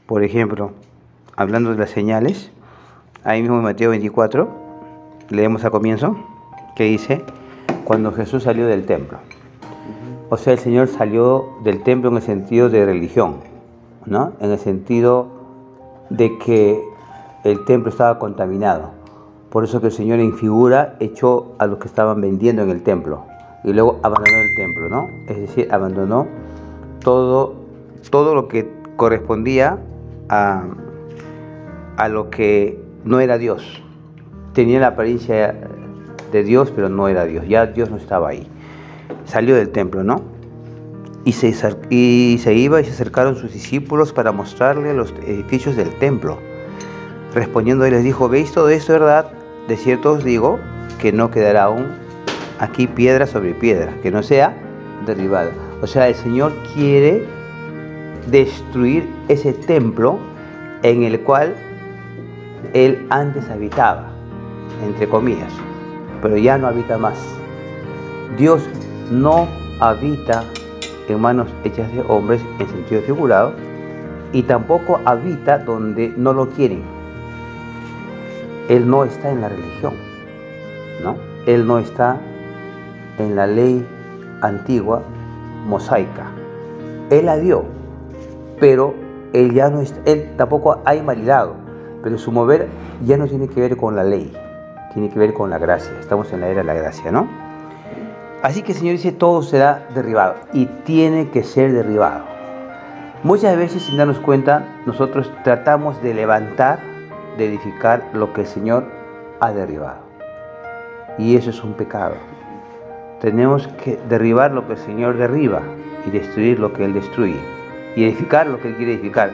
Por ejemplo, hablando de las señales, ahí mismo en Mateo 24, leemos al comienzo, que dice, cuando Jesús salió del templo. O sea, el Señor salió del templo en el sentido de religión, ¿no? En el sentido de que el templo estaba contaminado. Por eso que el Señor en figura echó a los que estaban vendiendo en el templo y luego abandonó el templo, ¿no? Es decir, abandonó todo lo que correspondía a lo que no era Dios. Tenía la apariencia de Dios, pero no era Dios. Ya Dios no estaba ahí. Salió del templo, ¿no? Y se iba y se acercaron sus discípulos para mostrarle los edificios del templo. Respondiendo, él les dijo, ¿veis todo esto, verdad? De cierto os digo que no quedará aún aquí piedra sobre piedra, que no sea derribada. O sea, el Señor quiere destruir ese templo en el cual Él antes habitaba, entre comillas, pero ya no habita más. Dios no habita en manos hechas de hombres en sentido figurado y tampoco habita donde no lo quieren. Él no está en la religión, ¿no? Él no está en la ley antigua mosaica. Él la dio, pero él ya no está, él tampoco ha invalidado, pero su mover ya no tiene que ver con la ley, tiene que ver con la gracia. Estamos en la era de la gracia, ¿no? Así que el Señor dice, todo será derribado y tiene que ser derribado. Muchas veces, sin darnos cuenta, nosotros tratamos de levantar, de edificar lo que el Señor ha derribado. Y eso es un pecado. Tenemos que derribar lo que el Señor derriba y destruir lo que Él destruye. Y edificar lo que Él quiere edificar.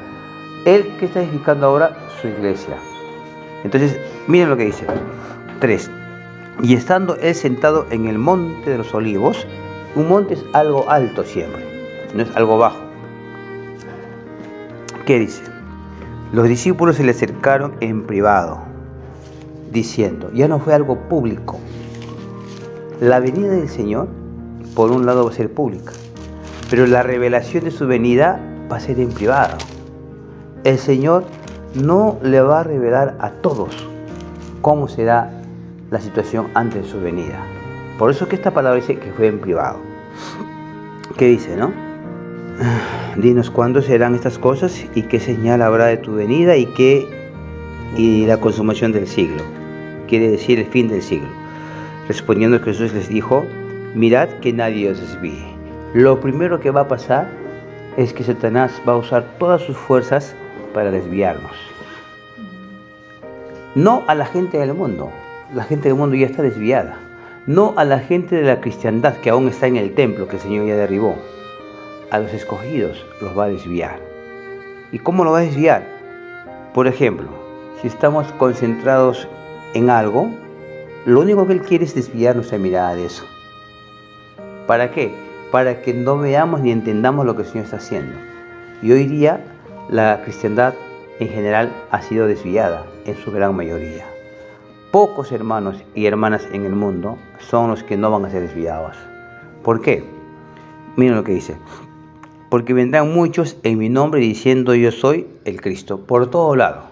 Él, ¿qué está edificando ahora? Su iglesia. Entonces, miren lo que dice. 3. Y estando Él sentado en el monte de los olivos, un monte es algo alto siempre, no es algo bajo. ¿Qué dice? Los discípulos se le acercaron en privado, diciendo, ya no fue algo público. La venida del Señor, por un lado, va a ser pública, pero la revelación de su venida va a ser en privado. El Señor no le va a revelar a todos cómo será la situación antes de su venida. Por eso que esta palabra dice que fue en privado. ¿Qué dice, no? Dinos cuándo serán estas cosas y qué señal habrá de tu venida y la consumación del siglo. Quiere decir el fin del siglo. Respondiendo Jesús les dijo, mirad que nadie os desvíe. Lo primero que va a pasar es que Satanás va a usar todas sus fuerzas para desviarnos. No a la gente del mundo. La gente del mundo ya está desviada. No a la gente de la cristiandad que aún está en el templo que el Señor ya derribó. A los escogidos los va a desviar. ¿Y cómo lo va a desviar? Por ejemplo, si estamos concentrados en algo, lo único que Él quiere es desviar nuestra mirada de eso. ¿Para qué? Para que no veamos ni entendamos lo que el Señor está haciendo. Y hoy día la cristiandad en general ha sido desviada en su gran mayoría. Pocos hermanos y hermanas en el mundo son los que no van a ser desviados. ¿Por qué? Miren lo que dice. Porque vendrán muchos en mi nombre diciendo yo soy el Cristo. Por todo lado.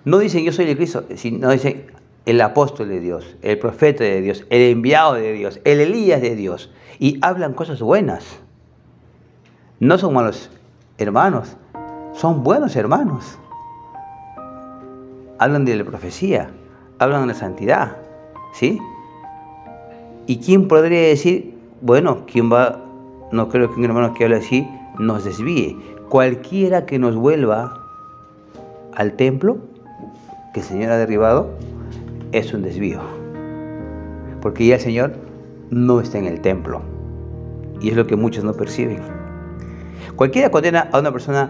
No dicen yo soy el Cristo, sino dicen el apóstol de Dios, el profeta de Dios, el enviado de Dios, el Elías de Dios. Y hablan cosas buenas. No son malos hermanos, son buenos hermanos. Hablan de la profecía, hablan de la santidad, ¿sí? ¿Y quién podría decir, bueno, quién va? No creo que un hermano que hable así nos desvíe. Cualquiera que nos vuelva al templo que el Señor ha derribado es un desvío. Porque ya el Señor no está en el templo. Y es lo que muchos no perciben. Cualquiera condena a una persona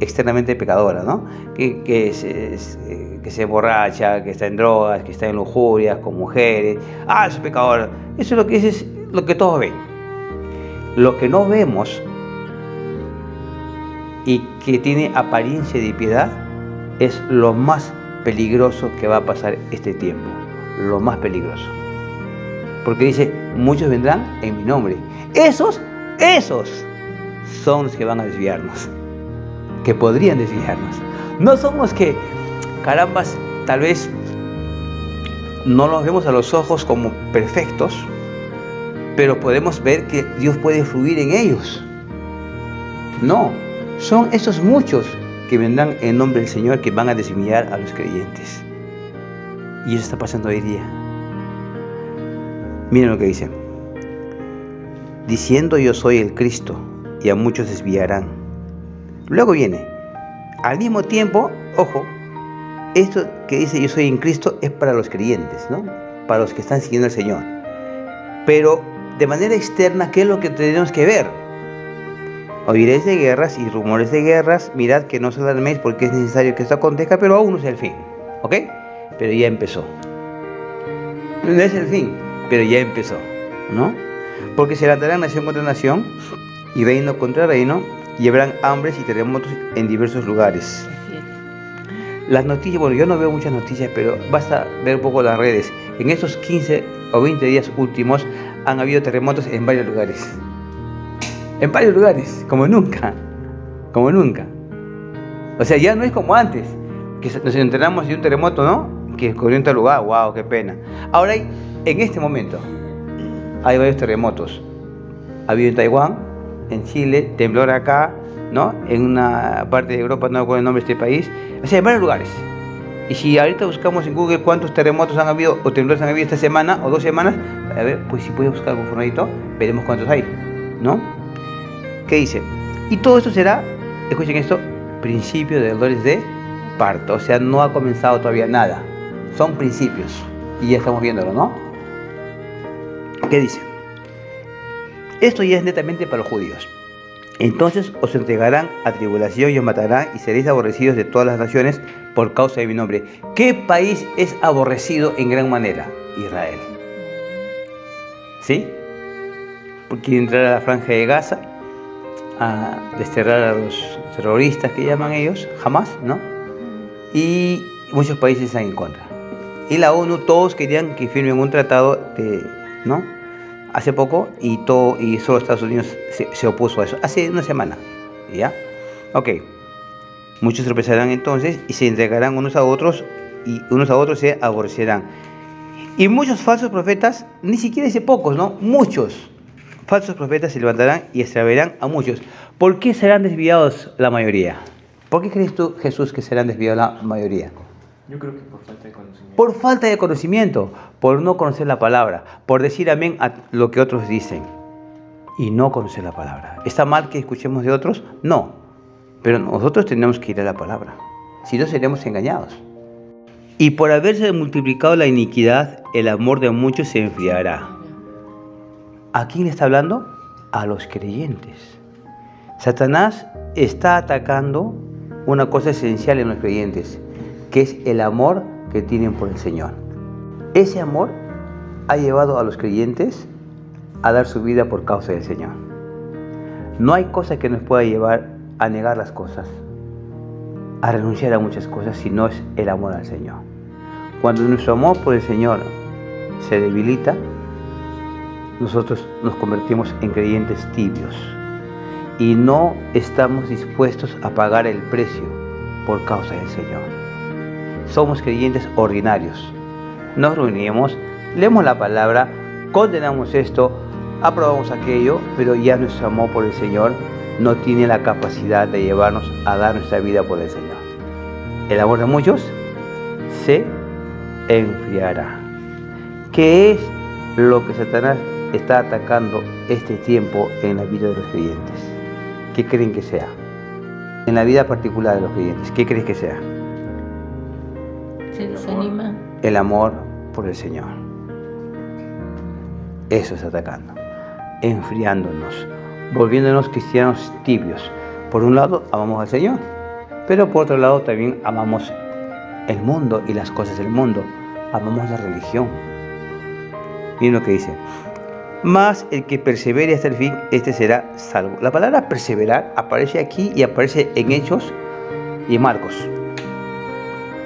externamente pecadora, ¿no? Que se emborracha, que está en drogas, que está en lujurias, con mujeres. Ah, es pecador. Eso es lo que todos ven. Lo que no vemos y que tiene apariencia de piedad es lo más peligroso que va a pasar este tiempo. Lo más peligroso. Porque dice, muchos vendrán en mi nombre. Esos son los que van a desviarnos. que podrían desviarnos. No somos que, carambas, tal vez no los vemos a los ojos como perfectos, pero podemos ver que Dios puede fluir en ellos. No, son esos muchos que vendrán en nombre del Señor que van a desviar a los creyentes. Y eso está pasando hoy día. Miren lo que dice. Diciendo yo soy el Cristo, y a muchos desviarán. Luego viene, al mismo tiempo, ojo, esto que dice yo soy en Cristo es para los creyentes, ¿no? Para los que están siguiendo al Señor. Pero de manera externa, ¿qué es lo que tenemos que ver? Oiréis de guerras y rumores de guerras, mirad que no os alarméis porque es necesario que esto acontezca, pero aún no es el fin, ¿ok? Pero ya empezó. No es el fin, pero ya empezó, ¿no? Porque se levantarán nación contra nación y reino contra reino, y habrán hambres y terremotos en diversos lugares. Las noticias, bueno, yo no veo muchas noticias, pero basta ver un poco las redes. En estos 15 o 20 días últimos han habido terremotos en varios lugares. En varios lugares, como nunca. Como nunca. O sea, ya no es como antes, que nos enteramos de un terremoto, ¿no? Que ocurrió en tal lugar, wow, qué pena. Ahora hay, en este momento, hay varios terremotos. Ha habido en Taiwán, en Chile, temblor acá, ¿no? En una parte de Europa, no recuerdo el nombre de este país. O sea, en varios lugares. Y si ahorita buscamos en Google cuántos terremotos han habido o temblores han habido esta semana o 2 semanas, a ver, pues si puede buscar algún formadito, veremos cuántos hay, ¿no? ¿Qué dice? Y todo esto será, escuchen esto, principio de dolores de parto. O sea, no ha comenzado todavía nada. Son principios. Y ya estamos viéndolo, ¿no? ¿Qué dice? Esto ya es netamente para los judíos. Entonces os entregarán a tribulación y os matarán y seréis aborrecidos de todas las naciones por causa de mi nombre. ¿Qué país es aborrecido en gran manera? Israel. ¿Sí? Porque entrar a la franja de Gaza a desterrar a los terroristas que llaman ellos, Hamas, ¿no? Y muchos países están en contra. Y la ONU, todos querían que firmen un tratado de, ¿no? Hace poco, y solo Estados Unidos se opuso a eso, hace una semana, ¿ya? Ok, muchos tropezarán entonces y se entregarán unos a otros, y unos a otros se aborrecerán. Y muchos falsos profetas, ni siquiera dice pocos, ¿no? Muchos falsos profetas se levantarán y extraviarán a muchos. ¿Por qué serán desviados la mayoría? ¿Por qué crees tú, Jesús, que serán desviados la mayoría? Yo creo que por falta de conocimiento. Por falta de conocimiento, por no conocer la palabra, por decir amén a lo que otros dicen y no conocer la palabra. ¿Está mal que escuchemos de otros? No, pero nosotros tenemos que ir a la palabra, si no seremos engañados. Y por haberse multiplicado la iniquidad, el amor de muchos se enfriará. ¿A quién le está hablando? A los creyentes. Satanás está atacando una cosa esencial en los creyentes, que es el amor que tienen por el Señor. Ese amor ha llevado a los creyentes a dar su vida por causa del Señor. No hay cosa que nos pueda llevar a negar las cosas, a renunciar a muchas cosas, si no es el amor al Señor. Cuando nuestro amor por el Señor se debilita, nosotros nos convertimos en creyentes tibios y no estamos dispuestos a pagar el precio por causa del Señor. Somos creyentes ordinarios. Nos reunimos, leemos la palabra, condenamos esto, aprobamos aquello, pero ya nuestro amor por el Señor no tiene la capacidad de llevarnos a dar nuestra vida por el Señor. El amor de muchos se enfriará. ¿Qué es lo que Satanás está atacando este tiempo en la vida de los creyentes? ¿Qué creen que sea? En la vida particular de los creyentes, ¿qué creen que sea? Se desanima. El amor por el Señor. Eso está atacando, enfriándonos, volviéndonos cristianos tibios. Por un lado, amamos al Señor, pero por otro lado también amamos el mundo y las cosas del mundo. Amamos la religión. Miren lo que dice. Mas el que persevere hasta el fin, este será salvo. La palabra perseverar aparece aquí y aparece en Hechos y en Marcos.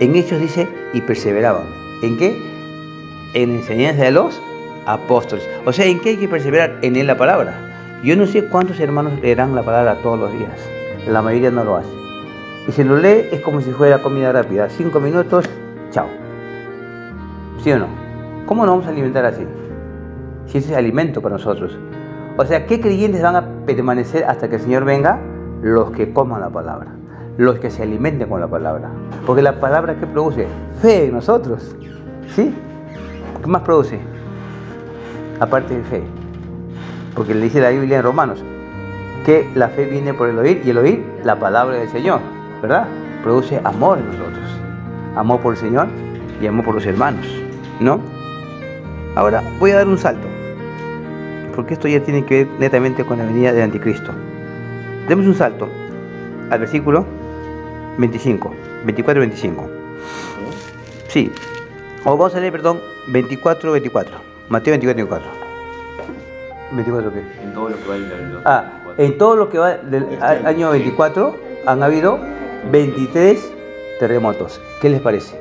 En Hechos dice, y perseveraban. ¿En qué? En la enseñanza de los apóstoles. O sea, ¿en qué hay que perseverar? En leer la palabra. Yo no sé cuántos hermanos leerán la palabra todos los días. La mayoría no lo hace. y se lo lee, es como si fuera comida rápida. 5 minutos, chao. ¿Sí o no? ¿Cómo nos vamos a alimentar así? Si ese es alimento para nosotros. O sea, ¿qué creyentes van a permanecer hasta que el Señor venga? Los que coman la palabra, los que se alimenten con la palabra. Porque la palabra, ¿qué produce? Fe en nosotros. ¿Sí? ¿Qué más produce? Aparte de fe. Porque le dice la Biblia en Romanos que la fe viene por el oír, y el oír la palabra del Señor, ¿verdad? Produce amor en nosotros. Amor por el Señor y amor por los hermanos, ¿no? Ahora voy a dar un salto, porque esto ya tiene que ver netamente con la venida del anticristo. Demos un salto al versículo 25, 24 y 25. Sí, o vamos a leer, perdón, 24, 24. Mateo 24, 24. ¿24 qué? En todo lo que va del 24. En todo lo que va del año 24 han habido 23 terremotos. ¿Qué les parece?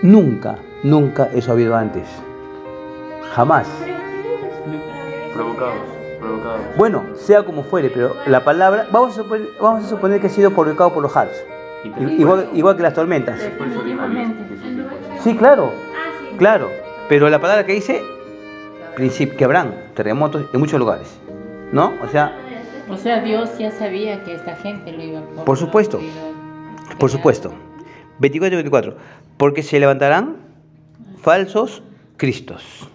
Nunca eso ha habido antes. Jamás. Provocados. Bueno, sea como fuere, pero la palabra, vamos a suponer que ha sido provocado por los Hars. Igual que las tormentas. Sí, claro. Pero la palabra que dice, que habrán terremotos en muchos lugares, ¿no? O sea, Dios ya sabía que esta gente lo iba a... Por supuesto. 24 y 24. Porque se levantarán falsos cristos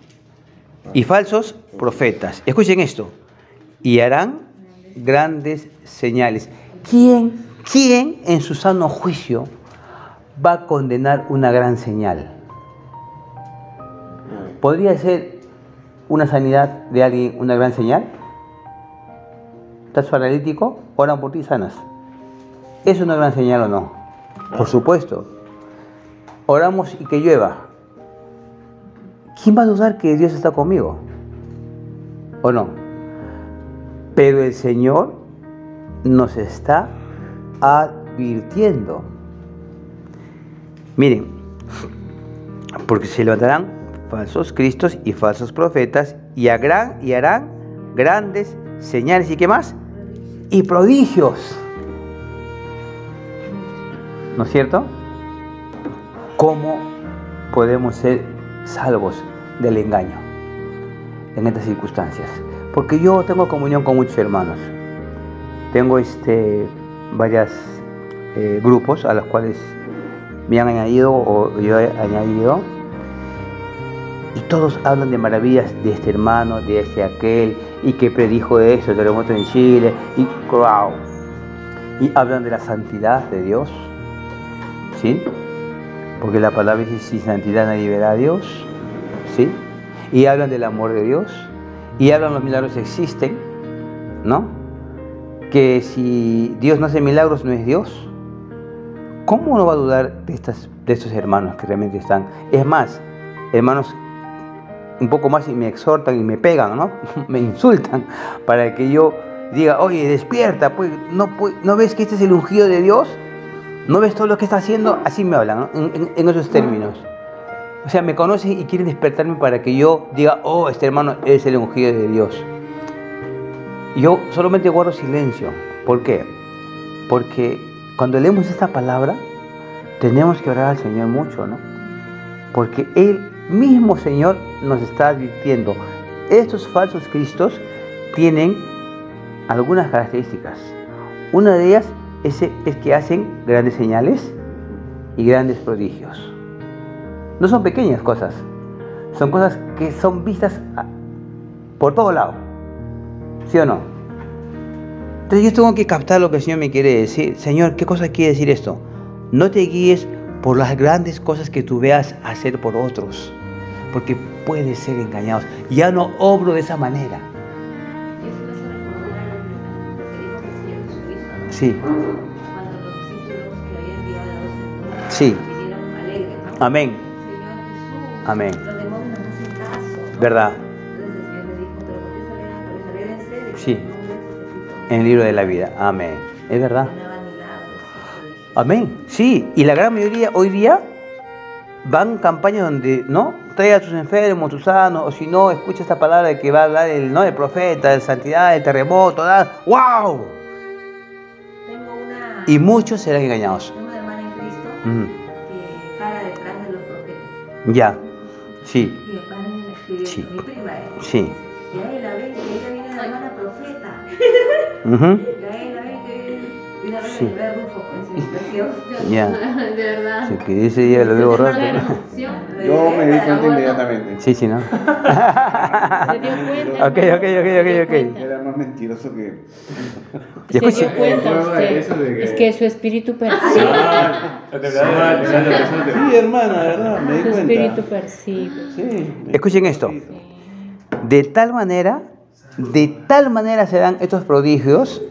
y falsos profetas. Escuchen esto. Y harán grandes señales. ¿Quién en su sano juicio va a condenar una gran señal? ¿Podría ser una sanidad de alguien una gran señal? ¿Estás paralítico? Oran por ti, sanas. ¿Es una gran señal o no? Por supuesto. Oramos y que llueva. ¿Quién va a dudar que Dios está conmigo? ¿O no? Pero el Señor nos está advirtiendo. Miren, porque se levantarán falsos cristos y falsos profetas y harán grandes señales. ¿Y qué más? Y prodigios. ¿No es cierto? ¿Cómo podemos ser salvos del engaño en estas circunstancias? Porque yo tengo comunión con muchos hermanos. Tengo varios grupos a los cuales me han añadido o yo he añadido. Y todos hablan de maravillas de este hermano, de aquel, y que predijo eso, el terremoto en Chile, y wow. Y hablan de la santidad de Dios, ¿sí? Porque la palabra dice, sin santidad nadie verá a Dios, ¿sí? Y hablan del amor de Dios, y hablan los milagros existen, ¿no? Que si Dios no hace milagros, no es Dios. ¿Cómo uno va a dudar de estos hermanos que realmente están? Es más, hermanos un poco más y me exhortan y me pegan, ¿no? Me insultan para que yo diga, oye, despierta, pues, ¿no ves que este es el ungido de Dios? ¿No ves todo lo que está haciendo? Así me hablan, ¿no? En esos términos. O sea, me conocen y quieren despertarme para que yo diga, oh, este hermano es el ungido de Dios. Yo solamente guardo silencio. ¿Por qué? Porque cuando leemos esta palabra, tenemos que orar al Señor mucho, ¿no? Porque Él mismo Señor nos está advirtiendo. Estos falsos cristos tienen algunas características. Una de ellas es que hacen grandes señales y grandes prodigios. No son pequeñas cosas, son cosas que son vistas por todo lado. ¿Sí o no? Entonces yo tengo que captar lo que el Señor me quiere decir. Señor, ¿qué cosa quiere decir esto? No te guíes por las grandes cosas que tú veas hacer por otros, porque puedes ser engañados. Ya no obro de esa manera. Sí. Sí. Amén. Amén. ¿Verdad? Sí. En el libro de la vida. Amén. Es verdad. Amén. Sí. Y la gran mayoría hoy día van campañas donde, ¿no? Trae a tus enfermos, tus sanos, o si no, escucha esta palabra de que va a hablar el, ¿no?, del profeta, de santidad, del terremoto, ¡wow! Tengo una Y muchos serán engañados. Tengo una hermana en Cristo Mm. que para detrás de los profetas. Ya, sí, Y el padre me escribió, Sí. mi prima es. sí. Y ahí la ven, que ella viene de la hermana profeta. Ujú. Y ahí la ven que una vez Sí. me llevé a Rufo con su impresión. Ya. De verdad. Sí, que ese día lo debo rato. Claro, ¿no? ¿sí? Yo me di cuenta Bueno. inmediatamente. Sí, sí, ¿no? Se dio cuenta. Ok, hermano, ok, ok, se ok, dio ok. cuenta. Era más mentiroso que... Ya Se escuché. dio cuenta Prueba de usted. eso de que- Es que su espíritu percibe. Sí, hermana, ¿verdad? Me di Su cuenta. espíritu percibe. Sí. Escuchen esto. Sí. De tal manera se dan estos prodigios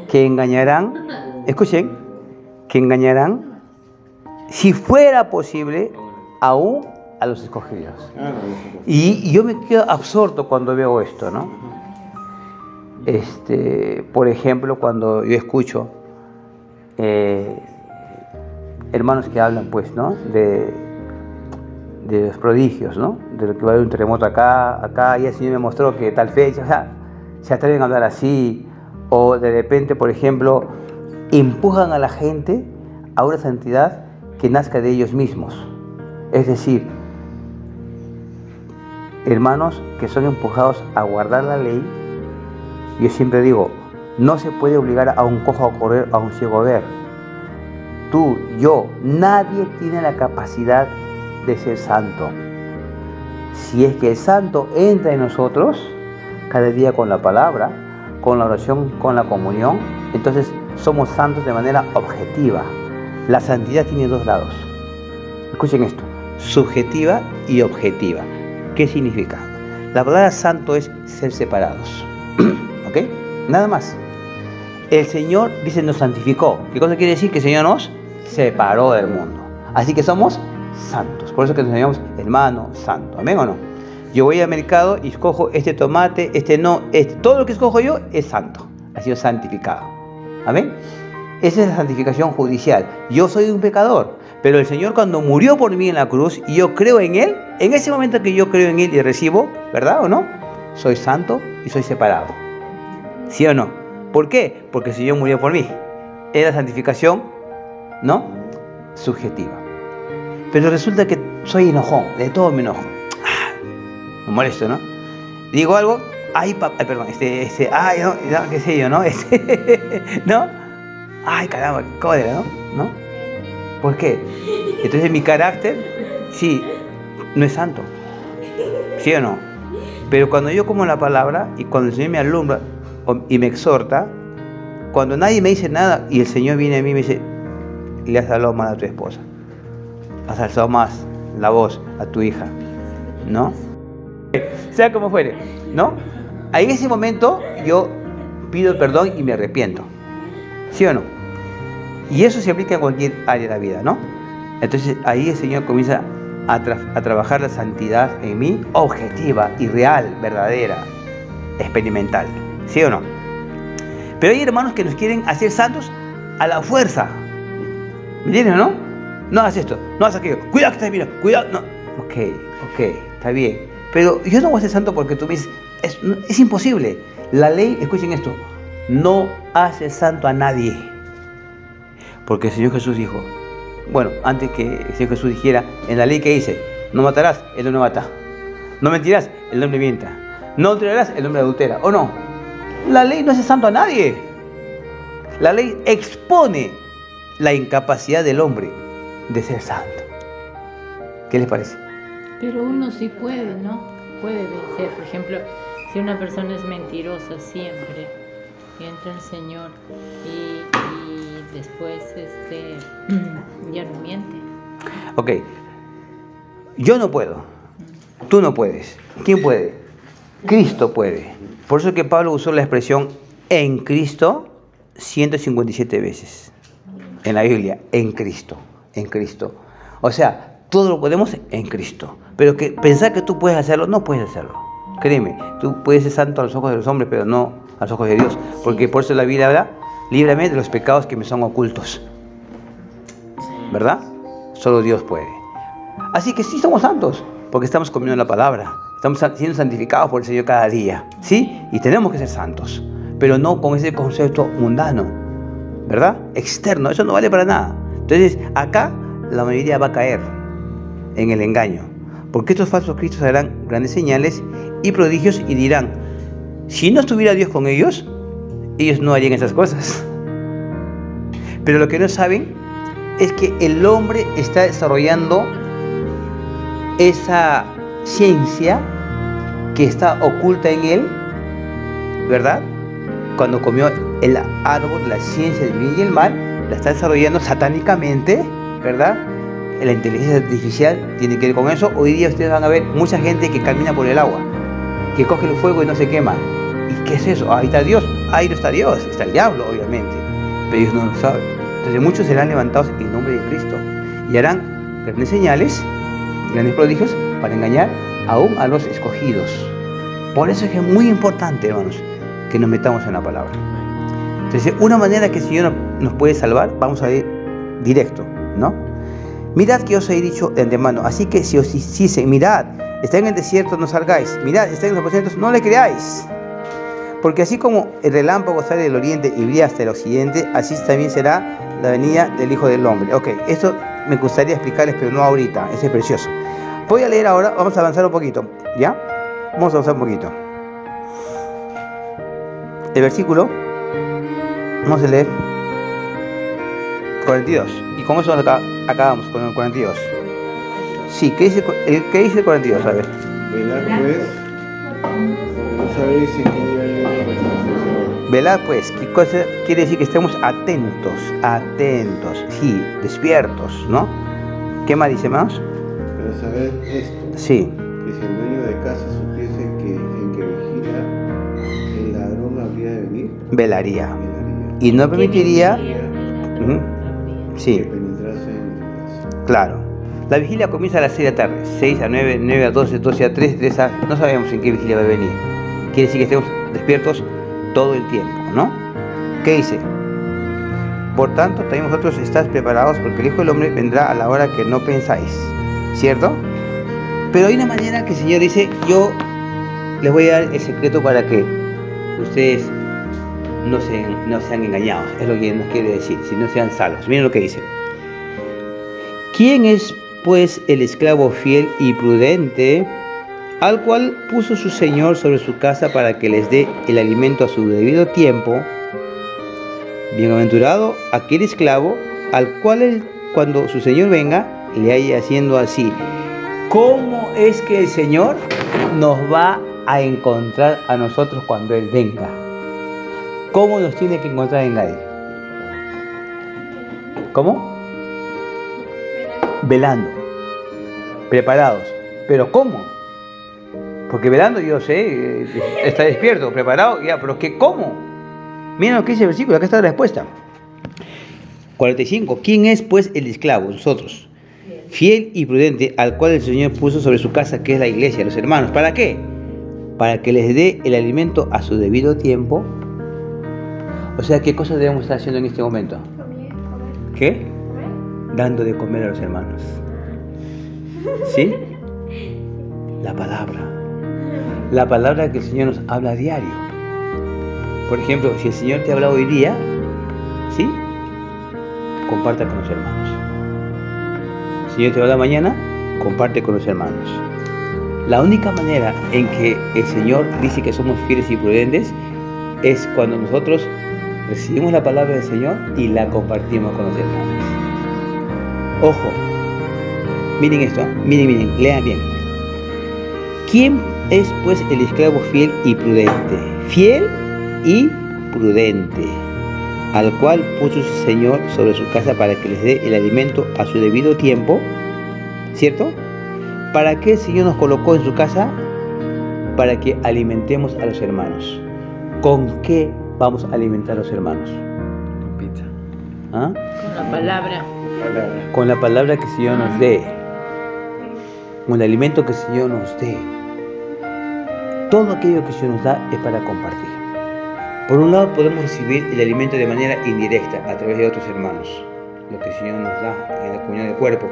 que engañarán, escuchen, que engañarán, si fuera posible, aún a los escogidos. Ah, no, Y yo me quedo absorto cuando veo esto, ¿no? Por ejemplo, cuando yo escucho hermanos que hablan, pues, ¿no? De los prodigios, ¿no? De lo que va a haber un terremoto acá, y el Señor me mostró que tal fecha, o sea, se atreven a hablar así, o de repente, por ejemplo, empujan a la gente a una santidad que nazca de ellos mismos. Es decir, hermanos que son empujados a guardar la ley. Yo siempre digo, no se puede obligar a un cojo a correr, a un ciego a ver. Tú, yo, nadie tiene la capacidad de ser santo. Si es que el santo entra en nosotros, cada día con la palabra, con la oración, con la comunión, entonces somos santos de manera objetiva. La santidad tiene dos lados. Escuchen esto, subjetiva y objetiva. ¿Qué significa? La palabra santo es ser separados. ¿Ok? Nada más. El Señor, dice, nos santificó. ¿Qué cosa quiere decir? Que el Señor nos separó del mundo. Así que somos santos. Por eso que nos llamamos hermano santo. ¿Amén o no? Yo voy al mercado y escojo este tomate, este no, todo lo que escojo yo es santo. Ha sido santificado. ¿Amén? Esa es la santificación judicial. Yo soy un pecador, pero el Señor cuando murió por mí en la cruz y yo creo en Él, en ese momento que yo creo en Él y recibo, ¿verdad o no? Soy santo y soy separado. ¿Sí o no? ¿Por qué? Porque el Señor murió por mí. Es la santificación, ¿no? Subjetiva. Pero resulta que soy enojón, de todo me enojo. Me molesto, ¿no? Digo algo, ay, perdón, ay, no, qué sé yo, ¿no? ¿No? Ay, caramba, cólera, ¿no? ¿Por qué? Entonces mi carácter, sí, no es santo. ¿Sí o no? Pero cuando yo como la palabra y cuando el Señor me alumbra y me exhorta, cuando nadie me dice nada y el Señor viene a mí y me dice, le has hablado mal a tu esposa, has alzado más la voz a tu hija, ¿no? Sea como fuere, ¿no? En ese momento yo pido perdón y me arrepiento. ¿Sí o no? Y eso se aplica en cualquier área de la vida, ¿no? Entonces ahí el Señor comienza a trabajar la santidad en mí, objetiva y real, verdadera, experimental. ¿Sí o no? Pero hay hermanos que nos quieren hacer santos a la fuerza. ¿Me entienden o no? No hagas esto, no hagas aquello. Cuidado que estás mirando, cuidado. No. Ok, está bien. Pero yo no voy a ser santo porque tú me dices, es imposible. La ley, escuchen esto, no hace santo a nadie. Porque el Señor Jesús dijo, bueno, antes que el Señor Jesús dijera, en la ley que dice, no matarás, el hombre mata. No mentirás, el hombre mienta. No adulterarás, el hombre adultera. ¿O no? La ley no hace santo a nadie. La ley expone la incapacidad del hombre de ser santo. ¿Qué les parece? Pero uno sí puede, ¿no? Puede vencer. Por ejemplo, si una persona es mentirosa siempre, y entra el Señor y después ya no miente. Ok. Yo no puedo. Tú no puedes. ¿Quién puede? Cristo puede. Por eso que Pablo usó la expresión en Cristo 157 veces. En la Biblia, en Cristo. En Cristo. O sea, todo lo podemos en Cristo. Pero que pensar que tú puedes hacerlo, no puedes hacerlo. Créeme, tú puedes ser santo a los ojos de los hombres, pero no a los ojos de Dios. Porque por eso la Biblia habla, líbrame de los pecados que me son ocultos. ¿Verdad? Solo Dios puede. Así que sí somos santos, porque estamos comiendo la palabra. Estamos siendo santificados por el Señor cada día. ¿Sí? Y tenemos que ser santos. Pero no con ese concepto mundano ¿verdad? Externo, eso no vale para nada. Entonces, acá la mayoría va a caer en el engaño, porque estos falsos cristos harán grandes señales y prodigios y dirán, si no estuviera Dios con ellos, ellos no harían esas cosas. Pero lo que no saben es que el hombre está desarrollando esa ciencia que está oculta en él, ¿verdad? Cuando comió el árbol de la ciencia del bien y el mal, la está desarrollando satánicamente, ¿verdad? La inteligencia artificial tiene que ver con eso. Hoy día ustedes van a ver mucha gente que camina por el agua, que coge el fuego y no se quema. ¿Y qué es eso? Ahí está Dios. Ahí no está Dios, está el diablo, obviamente. Pero ellos no lo saben. Entonces muchos serán levantados en nombre de Cristo y harán grandes señales, grandes prodigios para engañar aún a los escogidos. Por eso es que es muy importante, hermanos, que nos metamos en la palabra. Entonces, una manera que el Señor nos puede salvar, vamos a ir directo, ¿no? Mirad que os he dicho de antemano, así que si os dicen, mirad, está en el desierto, no salgáis, mirad, está en los aposentos, no le creáis. Porque así como el relámpago sale del oriente y brilla hasta el occidente, así también será la venida del Hijo del Hombre. Ok, esto me gustaría explicarles, pero no ahorita, ese es precioso. Voy a leer ahora, vamos a avanzar un poquito, ¿ya? Vamos a avanzar un poquito. El versículo, vamos a leer 42, y con eso acabamos con el 42. Sí, ¿qué dice el 42? A ver. Velad pues, porque no sabéis en qué día viene vuestra Señor. Velad pues, ¿qué cosa quiere decir? Que estemos atentos, sí, despiertos, ¿no? ¿Qué más dice más? Pero sabed esto, Sí, que si el dueño de casa supiese en que vigila, el ladrón habría de venir, velaría. velaría, Y no permitiría, ujú, que sí, penetrase en tu casa. claro. La vigilia comienza a las 6 de la tarde, 6 a 9, 9 a 12, 12 a 3, 3 a... No sabemos en qué vigilia va a venir. Quiere decir que estemos despiertos todo el tiempo, ¿no? ¿Qué dice? Por tanto, también vosotros estáis preparados porque el Hijo del Hombre vendrá a la hora que no pensáis, ¿cierto? Pero hay una manera que el Señor dice, yo les voy a dar el secreto para que ustedes no sean engañados, es lo que nos quiere decir, si no sean salvos. Miren lo que dice. ¿Quién es pues el esclavo fiel y prudente, al cual puso su Señor sobre su casa para que les dé el alimento a su debido tiempo? Bienaventurado aquel esclavo al cual cuando su Señor venga le haya haciendo así. ¿Cómo es que el Señor nos va a encontrar a nosotros cuando Él venga? ¿Cómo nos tiene que encontrar en Gadi? ¿Cómo? Velando, preparados. ¿Pero cómo? Porque velando yo sé, está despierto, preparado, ya, pero ¿qué? ¿Cómo? Miren lo que dice el versículo, acá está la respuesta. 45. ¿Quién es pues el esclavo? Nosotros. Fiel y prudente, al cual el Señor puso sobre su casa, que es la iglesia, los hermanos. ¿Para qué? Para que les dé el alimento a su debido tiempo. O sea, ¿qué cosas debemos estar haciendo en este momento? ¿Qué? Dando de comer a los hermanos. ¿Sí? La palabra. La palabra que el Señor nos habla a diario. Por ejemplo, si el Señor te habla hoy día, ¿sí? Comparta con los hermanos. Si el Señor te habla mañana, comparte con los hermanos. La única manera en que el Señor dice que somos fieles y prudentes es cuando nosotros recibimos la palabra del Señor y la compartimos con los hermanos. Ojo, miren esto, miren, lean bien. ¿Quién es pues el esclavo fiel y prudente? Fiel y prudente, al cual puso su Señor sobre su casa para que les dé el alimento a su debido tiempo, ¿cierto? ¿Para qué el Señor nos colocó en su casa? Para que alimentemos a los hermanos. ¿Con qué vamos a alimentar a los hermanos? Con pizza. ¿Ah? Con la palabra. Con la palabra que el Señor nos dé, con el alimento que el Señor nos dé. Todo aquello que el Señor nos da es para compartir. Por un lado podemos recibir el alimento de manera indirecta a través de otros hermanos, lo que el Señor nos da en la comunión del cuerpo.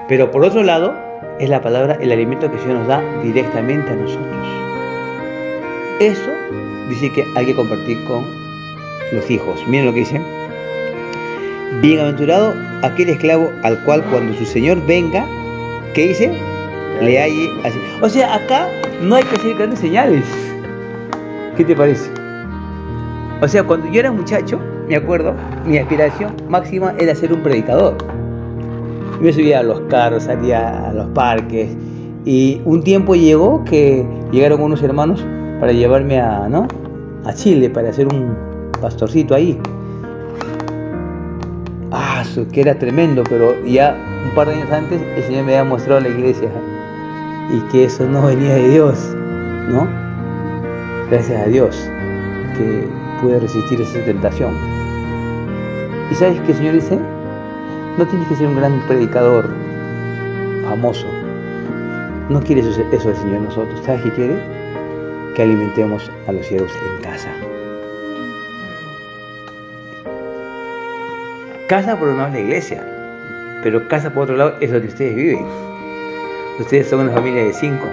Pero por otro lado es la palabra, el alimento que el Señor nos da directamente a nosotros. Eso dice que hay que compartir con los hijos. Miren lo que dice. Bienaventurado aquel esclavo al cual cuando su señor venga, ¿qué dice? Le halle así. O sea, acá no hay que hacer grandes señales. ¿Qué te parece? O sea, cuando yo era muchacho, me acuerdo, mi aspiración máxima era ser un predicador. Me subía a los carros, salía a los parques, y un tiempo llegó que llegaron unos hermanos para llevarme a Chile, para hacer un pastorcito ahí. Que era tremendo, pero ya un par de años antes el Señor me había mostrado la iglesia y que eso no venía de Dios, ¿no? Gracias a Dios que pude resistir esa tentación. ¿Y sabes qué el Señor dice? No tienes que ser un gran predicador famoso. No quiere eso el Señor nosotros. ¿Sabes qué quiere? Que alimentemos a los siervos en casa. Casa por un lado es la iglesia, pero casa por otro lado es donde ustedes viven. Ustedes son una familia de 5.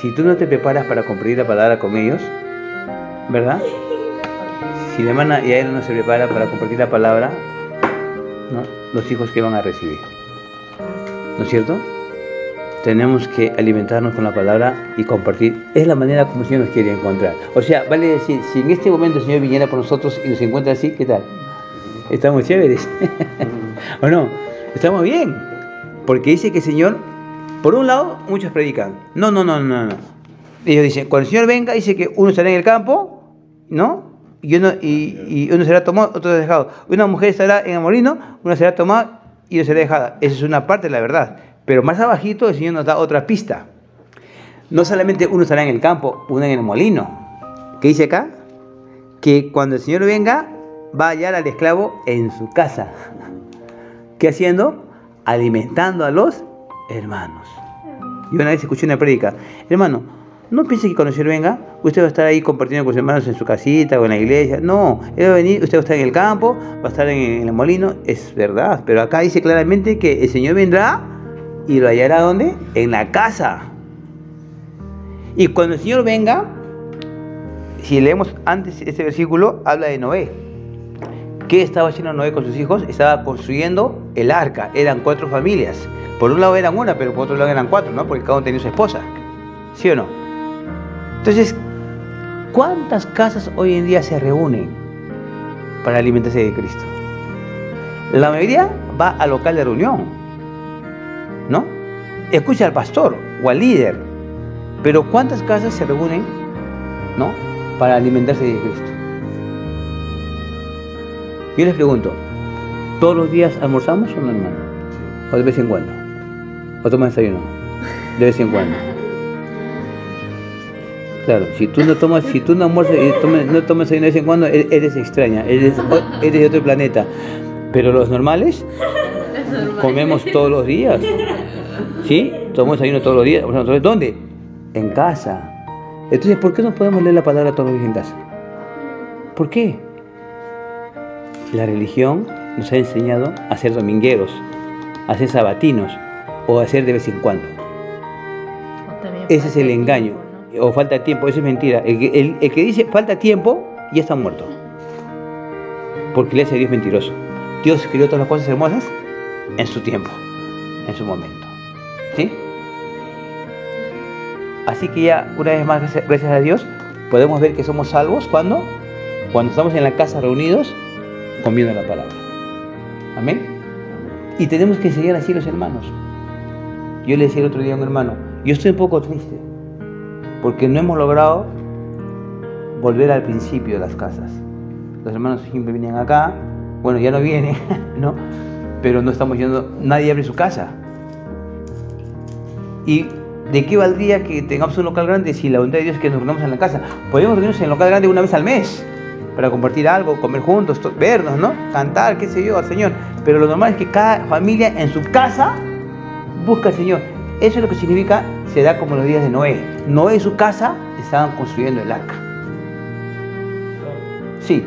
Si tú no te preparas para compartir la palabra con ellos, ¿verdad? Si la hermana y a él no se prepara para compartir la palabra, ¿no? Los hijos que van a recibir, ¿no es cierto? Tenemos que alimentarnos con la palabra y compartir. Es la manera como el Señor nos quiere encontrar. O sea, vale decir, si en este momento el Señor viniera por nosotros y nos encuentra así, ¿qué tal? Estamos chéveres. ¿O no? Estamos bien. Porque dice que el Señor, por un lado, muchos predican. No. Ellos dicen, cuando el Señor venga, dice que uno estará en el campo, ¿no? Y uno será tomado, otro será dejado. Una mujer estará en el molino, una será tomada y otra será dejada. Esa es una parte de la verdad. Pero más abajito el Señor nos da otra pista. No solamente uno estará en el campo, uno en el molino. ¿Qué dice acá? Que cuando el Señor venga, va a hallar al esclavo en su casa. ¿Qué haciendo? Alimentando a los hermanos. Yo una vez escuché una prédica. Hermano, no piense que cuando el Señor venga, usted va a estar ahí compartiendo con sus hermanos en su casita o en la iglesia. No, Él va a venir, usted va a estar en el campo, va a estar en el molino. Es verdad, pero acá dice claramente que el Señor vendrá y lo hallará ¿dónde? En la casa. Y cuando el Señor venga, si leemos antes este versículo, habla de Noé. ¿Qué estaba haciendo Noé con sus hijos? Estaba construyendo el arca. Eran 4 familias. Por un lado eran una, pero por otro lado eran 4, ¿no? Porque cada uno tenía su esposa. ¿Sí o no? Entonces, ¿cuántas casas hoy en día se reúnen para alimentarse de Cristo? La mayoría va al local de reunión, ¿no? Escucha al pastor o al líder. Pero ¿cuántas casas se reúnen, ¿no? Para alimentarse de Cristo? Yo les pregunto, ¿todos los días almorzamos o no, hermano? ¿O de vez en cuando? ¿O tomas desayuno? De vez en cuando. Claro, si tú no almuerzas y no tomas desayuno de vez en cuando, eres extraña, eres de otro planeta. Pero los normales comemos todos los días. ¿Sí? Tomamos desayuno todos los días. ¿Dónde? En casa. Entonces, ¿por qué no podemos leer la palabra todos los días en casa? ¿Por qué? La religión nos ha enseñado a ser domingueros, a ser sabatinos o a ser de vez en cuando. Ese es el engaño. O falta tiempo, eso es mentira. El que dice falta tiempo ya está muerto. Porque le hace a Dios mentiroso. Dios creó todas las cosas hermosas en su tiempo, en su momento. ¿Sí? Así que ya, una vez más, gracias a Dios, podemos ver que somos salvos cuando estamos en la casa reunidos comiendo la palabra. Amén. Y tenemos que enseñar así a los hermanos. Yo le decía el otro día a un hermano, yo estoy un poco triste porque no hemos logrado volver al principio de las casas. Los hermanos siempre vienen acá, bueno, ya no vienen, ¿no? Pero no estamos yendo, nadie abre su casa. ¿Y de qué valdría que tengamos un local grande si la voluntad de Dios es que nos reunamos en la casa? Podemos reunirnos en el local grande una vez al mes para compartir algo, comer juntos, vernos, ¿no? Cantar, qué sé yo, al Señor. Pero lo normal es que cada familia en su casa busca al Señor. Eso es lo que significa, será como los días de Noé. Noé y su casa estaban construyendo el arca. Sí.